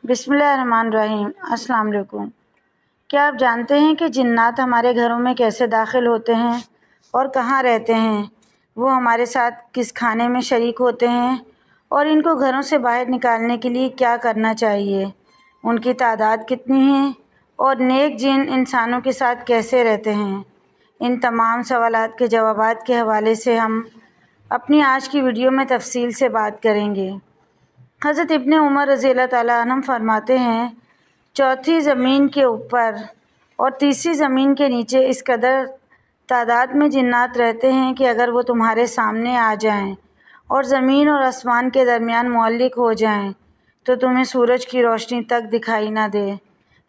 بسم اللہ الرحمن الرحیم۔ السلام علیکم۔ کیا آپ جانتے ہیں کہ جنات ہمارے گھروں میں کیسے داخل ہوتے ہیں اور کہاں رہتے ہیں؟ وہ ہمارے ساتھ کس کھانے میں شریک ہوتے ہیں اور ان کو گھروں سے باہر نکالنے کے لیے کیا کرنا چاہیے؟ ان کی تعداد کتنی ہے اور نیک جن انسانوں کے ساتھ کیسے رہتے ہیں؟ ان تمام سوالات کے جوابات کے حوالے سے ہم اپنی آج کی ویڈیو میں تفصیل سے بات کریں گے۔ حضرت ابن عمر رضی اللہ تعالیٰ عنہ فرماتے ہیں، چوتھی زمین کے اوپر اور تیسری زمین کے نیچے اس قدر تعداد میں جنات رہتے ہیں کہ اگر وہ تمہارے سامنے آ جائیں اور زمین اور آسمان کے درمیان معلق ہو جائیں تو تمہیں سورج کی روشنی تک دکھائی نہ دے،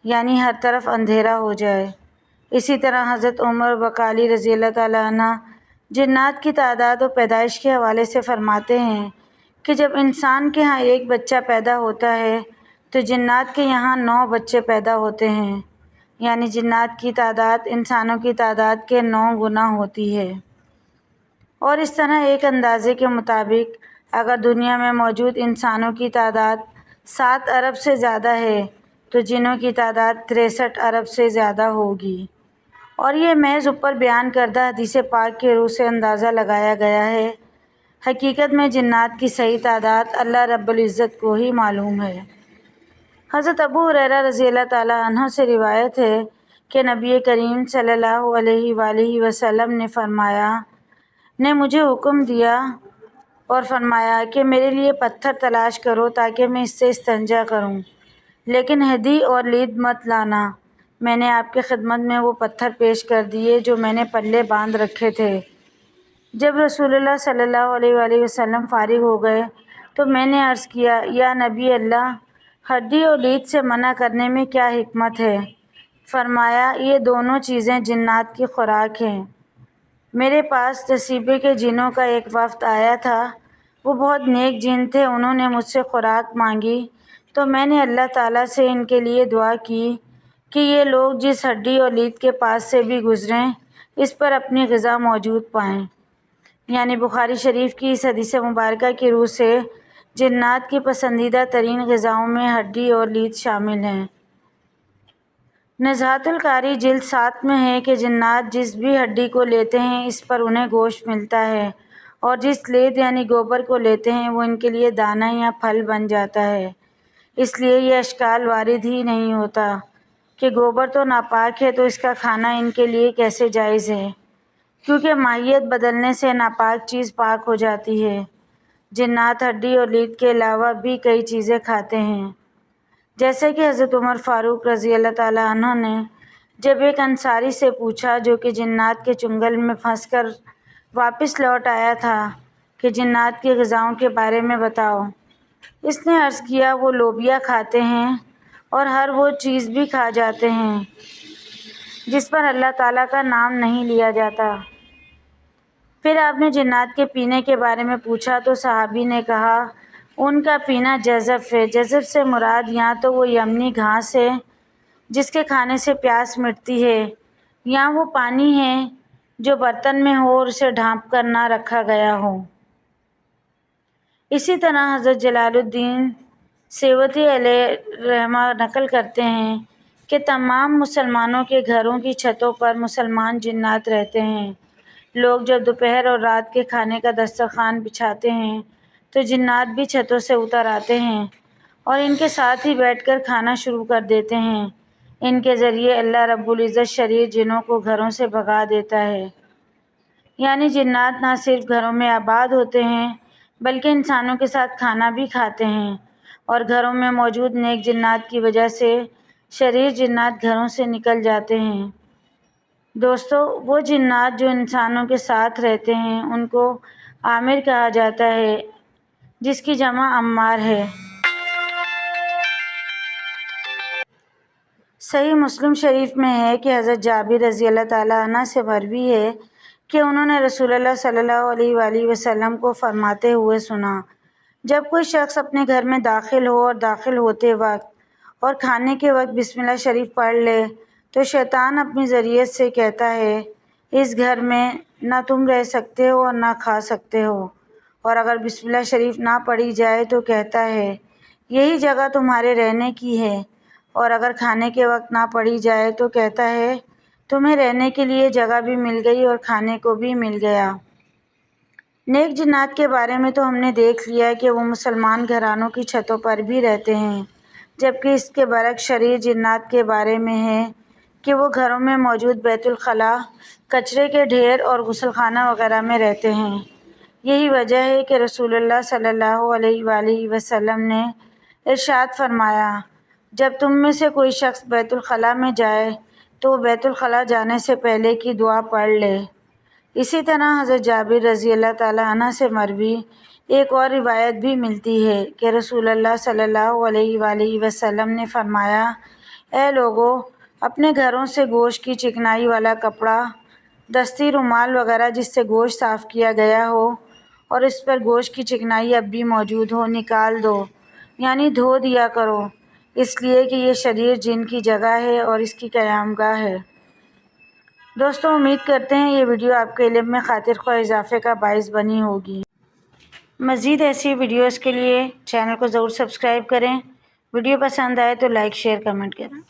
یعنی ہر طرف اندھیرا ہو جائے۔ اسی طرح حضرت عمر بقالی رضی اللہ تعالیٰ عنہ جنات کی تعداد و پیدائش کے حوالے سے فرماتے ہیں کہ جب انسان کے ہاں ایک بچہ پیدا ہوتا ہے تو جنات کے یہاں 9 بچے پیدا ہوتے ہیں، یعنی جنات کی تعداد انسانوں کی تعداد کے 9 گنا ہوتی ہے۔ اور اس طرح ایک اندازے کے مطابق اگر دنیا میں موجود انسانوں کی تعداد 7 ارب سے زیادہ ہے تو جنوں کی تعداد 63 ارب سے زیادہ ہوگی، اور یہ محض اوپر بیان کردہ حدیث پاک کے روح سے اندازہ لگایا گیا ہے۔ حقیقت میں جنات کی صحیح تعداد اللہ رب العزت کو ہی معلوم ہے۔ حضرت ابو ہریرہ رضی اللہ تعالیٰ عنہ سے روایت ہے کہ نبی کریم صلی اللہ علیہ وآلہ وسلم نے مجھے حکم دیا اور فرمایا کہ میرے لیے پتھر تلاش کرو تاکہ میں اس سے استنجا کروں، لیکن ہدی اور لید مت لانا۔ میں نے آپ کی خدمت میں وہ پتھر پیش کر دیے جو میں نے پلے باندھ رکھے تھے۔ جب رسول اللہ صلی اللہ علیہ وآلہ وسلم فارغ ہو گئے تو میں نے عرض کیا، یا نبی اللہ، ہڈی اور لید سے منع کرنے میں کیا حکمت ہے؟ فرمایا، یہ دونوں چیزیں جنات کی خوراک ہیں۔ میرے پاس تصیبے کے جنوں کا ایک وفد آیا تھا، وہ بہت نیک جن تھے۔ انہوں نے مجھ سے خوراک مانگی تو میں نے اللہ تعالیٰ سے ان کے لیے دعا کی کہ یہ لوگ جس ہڈی اور لید کے پاس سے بھی گزریں اس پر اپنی غذا موجود پائیں، یعنی بخاری شریف کی اس حدیث مبارکہ کی روح سے جنات کی پسندیدہ ترین غذاؤں میں ہڈی اور لید شامل ہیں۔ نزہۃ القاری جلد 7 میں ہے کہ جنات جس بھی ہڈی کو لیتے ہیں اس پر انہیں گوشت ملتا ہے، اور جس لید یعنی گوبر کو لیتے ہیں وہ ان کے لیے دانہ یا پھل بن جاتا ہے۔ اس لیے یہ اشکال وارد ہی نہیں ہوتا کہ گوبر تو ناپاک ہے تو اس کا کھانا ان کے لیے کیسے جائز ہے، کیونکہ ماہیت بدلنے سے ناپاک چیز پاک ہو جاتی ہے۔ جنات ہڈی اور لید کے علاوہ بھی کئی چیزیں کھاتے ہیں، جیسے کہ حضرت عمر فاروق رضی اللہ تعالیٰ عنہ نے جب ایک انصاری سے پوچھا جو کہ جنات کے چنگل میں پھنس کر واپس لوٹ آیا تھا کہ جنات کی غذاؤں کے بارے میں بتاؤ۔ اس نے عرض کیا، وہ لوبیا کھاتے ہیں اور ہر وہ چیز بھی کھا جاتے ہیں جس پر اللہ تعالیٰ کا نام نہیں لیا جاتا۔ پھر آپ نے جنات کے پینے کے بارے میں پوچھا تو صحابی نے کہا، ان کا پینا جزف ہے۔ جزف سے مراد یا تو وہ یمنی گھاس ہے جس کے کھانے سے پیاس مٹتی ہے، یا وہ پانی ہے جو برتن میں ہو اور اسے ڈھانپ کر نہ رکھا گیا ہو۔ اسی طرح حضرت جلال الدین سیوطی علیہ رحمہ نقل کرتے ہیں کہ تمام مسلمانوں کے گھروں کی چھتوں پر مسلمان جنات رہتے ہیں۔ لوگ جب دوپہر اور رات کے کھانے کا دسترخوان بچھاتے ہیں تو جنات بھی چھتوں سے اتر آتے ہیں اور ان کے ساتھ ہی بیٹھ کر کھانا شروع کر دیتے ہیں۔ ان کے ذریعے اللہ رب العزت شریر جنوں کو گھروں سے بھگا دیتا ہے، یعنی جنات نہ صرف گھروں میں آباد ہوتے ہیں بلکہ انسانوں کے ساتھ کھانا بھی کھاتے ہیں، اور گھروں میں موجود نیک جنات کی وجہ سے شریر جنات گھروں سے نکل جاتے ہیں۔ دوستو، وہ جنات جو انسانوں کے ساتھ رہتے ہیں ان کو عامر کہا جاتا ہے، جس کی جمع عمار ہے۔ صحیح مسلم شریف میں ہے کہ حضرت جابر رضی اللہ تعالیٰ عنہ سے مروی ہے کہ انہوں نے رسول اللہ صلی اللہ علیہ وآلہ وسلم کو فرماتے ہوئے سنا، جب کوئی شخص اپنے گھر میں داخل ہو اور داخل ہوتے وقت اور کھانے کے وقت بسم اللہ شریف پڑھ لے تو شیطان اپنی ذریت سے کہتا ہے، اس گھر میں نہ تم رہ سکتے ہو اور نہ کھا سکتے ہو، اور اگر بسم اللہ شریف نہ پڑھی جائے تو کہتا ہے، یہی جگہ تمہارے رہنے کی ہے، اور اگر کھانے کے وقت نہ پڑھی جائے تو کہتا ہے تمہیں رہنے کے لیے جگہ بھی مل گئی اور کھانے کو بھی مل گیا۔ نیک جنات کے بارے میں تو ہم نے دیکھ لیا کہ وہ مسلمان گھرانوں کی چھتوں پر بھی رہتے ہیں، جبکہ اس کے برعکس شریر جنات کے بارے میں ہے کہ وہ گھروں میں موجود بیت الخلاء، کچرے کے ڈھیر اور غسل خانہ وغیرہ میں رہتے ہیں۔ یہی وجہ ہے کہ رسول اللہ صلی اللہ علیہ وآلہ وسلم نے ارشاد فرمایا، جب تم میں سے کوئی شخص بیت الخلاء میں جائے تو وہ بیت الخلاء جانے سے پہلے کی دعا پڑھ لے۔ اسی طرح حضرت جابر رضی اللہ تعالیٰ عنہ سے مروی ایک اور روایت بھی ملتی ہے کہ رسول اللہ صلی اللہ علیہ وآلہ وسلم نے فرمایا، اے لوگو، اپنے گھروں سے گوشت کی چکنائی والا کپڑا، دستی رومال وغیرہ جس سے گوشت صاف کیا گیا ہو اور اس پر گوشت کی چکنائی اب بھی موجود ہو، نکال دو، یعنی دھو دیا کرو، اس لیے کہ یہ شریر جن کی جگہ ہے اور اس کی قیام گاہ ہے۔ دوستوں، امید کرتے ہیں یہ ویڈیو آپ کے علم میں خاطر خواہ اضافے کا باعث بنی ہوگی۔ مزید ایسی ویڈیوز کے لیے چینل کو ضرور سبسکرائب کریں۔ ویڈیو پسند آئے تو لائک، شیئر، کمنٹ کریں۔